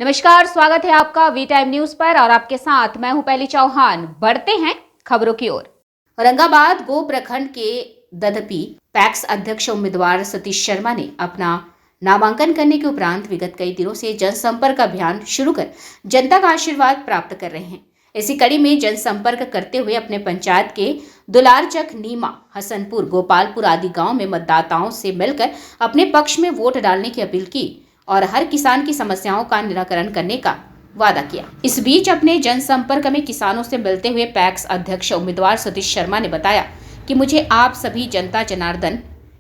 नमस्कार, स्वागत है आपका वी टाइम न्यूज पर और आपके साथ मैं हूं पहली चौहान। बढ़ते हैं खबरों की ओर। औरंगाबाद गो प्रखंड के ददपी पैक्स अध्यक्ष उम्मीदवार सतीश शर्मा ने अपना नामांकन करने के उपरांत विगत कई दिनों से जनसंपर्क अभियान शुरू कर जनता का आशीर्वाद प्राप्त कर रहे हैं। इसी कड़ी में जनसंपर्क करते हुए अपने पंचायत के दुलारचक, नीमा, हसनपुर, गोपालपुर आदि गांव में मतदाताओं से मिलकर अपने पक्ष में वोट डालने की अपील की और हर किसान की समस्याओं का निराकरण करने का वादा किया। इस बीच अपने जनसंपर्क में किसानों से मिलते हुए पैक्स अध्यक्ष उम्मीदवार सतीश शर्मा ने बताया कि मुझे आप सभी जनता जनार्दन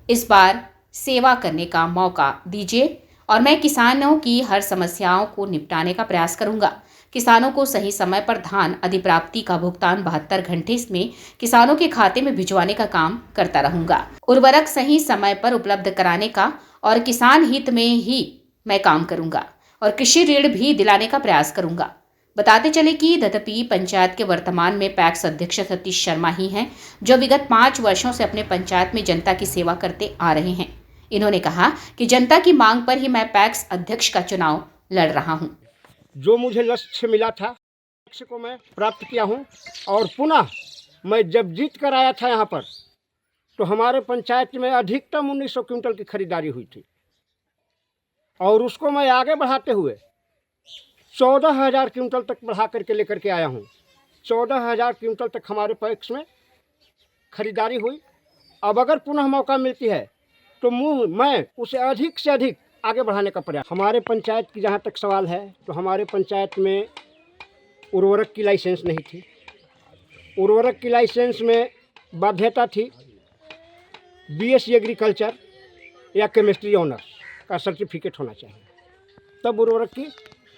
इस बार सेवा करने का मौका दीजिए और मैं किसानों की हर समस्याओं को निपटाने का प्रयास करूंगा। किसानों को सही समय पर धान अधिप्राप्ति का भुगतान 72 घंटे में किसानों के खाते में भिजवाने का काम करता रहूंगा। उर्वरक सही समय पर उपलब्ध कराने का और किसान हित में ही मैं काम करूंगा और कृषि ऋण भी दिलाने का प्रयास करूंगा। बताते चले कि ददपी पंचायत के वर्तमान में पैक्स अध्यक्ष सतीश शर्मा ही हैं, जो विगत 5 वर्षों से अपने पंचायत में जनता की सेवा करते आ रहे हैं। इन्होंने कहा कि जनता की मांग पर ही मैं पैक्स अध्यक्ष का चुनाव लड़ रहा हूं। जो मुझे लक्ष्य मिला था, लक्ष्य को मैं प्राप्त किया हूं और पुनः मैं जब जीत कर आया था यहाँ पर, तो हमारे पंचायत में अधिकतम 1900 क्विंटल की खरीदारी हुई थी और उसको मैं आगे बढ़ाते हुए 14,000 क्विंटल तक बढ़ा करके लेकर के आया हूँ। 14,000 क्विंटल तक हमारे पैक्स में खरीदारी हुई। अब अगर पुनः मौका मिलती है तो मैं उसे अधिक से अधिक आगे बढ़ाने का प्रयास। हमारे पंचायत की जहाँ तक सवाल है, तो हमारे पंचायत में उर्वरक की लाइसेंस नहीं थी। उर्वरक की लाइसेंस में बाध्यता थी बीएससी एग्रीकल्चर या केमिस्ट्री ऑनर्स का सर्टिफिकेट होना चाहिए, तब उर्वरक की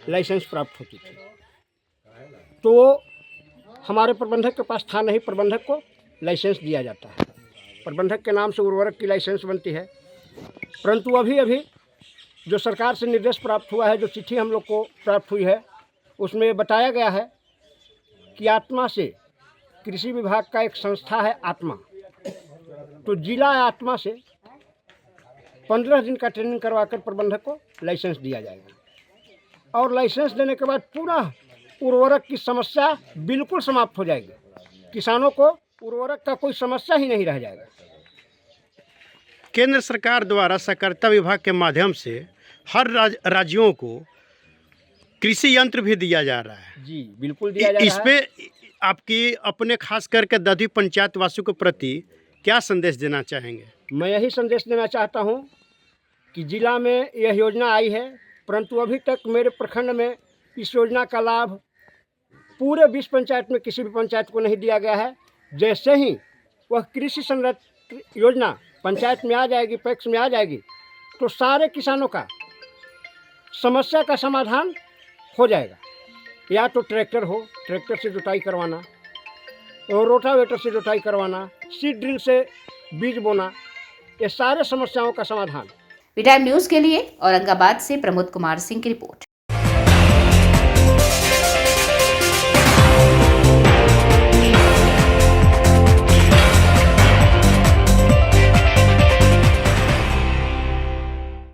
लाइसेंस प्राप्त होती थी। तो हमारे प्रबंधक के पास था नहीं, प्रबंधक को लाइसेंस दिया जाता है, प्रबंधक के नाम से उर्वरक की लाइसेंस बनती है। परंतु अभी जो सरकार से निर्देश प्राप्त हुआ है, जो चिट्ठी हम लोग को प्राप्त हुई है, उसमें बताया गया है कि आत्मा से, कृषि विभाग का एक संस्था है आत्मा, तो जिला आत्मा से 15 दिन का ट्रेनिंग करवाकर प्रबंधक को लाइसेंस दिया जाएगा और लाइसेंस देने के बाद पुनः उर्वरक की समस्या बिल्कुल समाप्त हो जाएगी। किसानों को उर्वरक का कोई समस्या ही नहीं रह जाएगा। केंद्र सरकार द्वारा सहकारिता विभाग के माध्यम से हर राज्यों को कृषि यंत्र भी दिया जा रहा है। जी बिल्कुल दिया जा रहा है। इस पे आपकी अपने खास करके ददपी पंचायत वासियों के प्रति क्या संदेश देना चाहेंगे? मैं यही संदेश देना चाहता हूँ कि जिला में यह योजना आई है, परंतु अभी तक मेरे प्रखंड में इस योजना का लाभ पूरे 20 पंचायत में किसी भी पंचायत को नहीं दिया गया है। जैसे ही वह कृषि संरक्षण योजना पंचायत में आ जाएगी, पैक्स में आ जाएगी, तो सारे किसानों का समस्या का समाधान हो जाएगा। या तो ट्रैक्टर हो, ट्रैक्टर से जुताई करवाना और रोटावेटर से जुताई करवाना, सीड ड्रिल से बीज बोना, ये सारे समस्याओं का समाधान। वी टाइम न्यूज के लिए औरंगाबाद से प्रमोद कुमार सिंह की रिपोर्ट।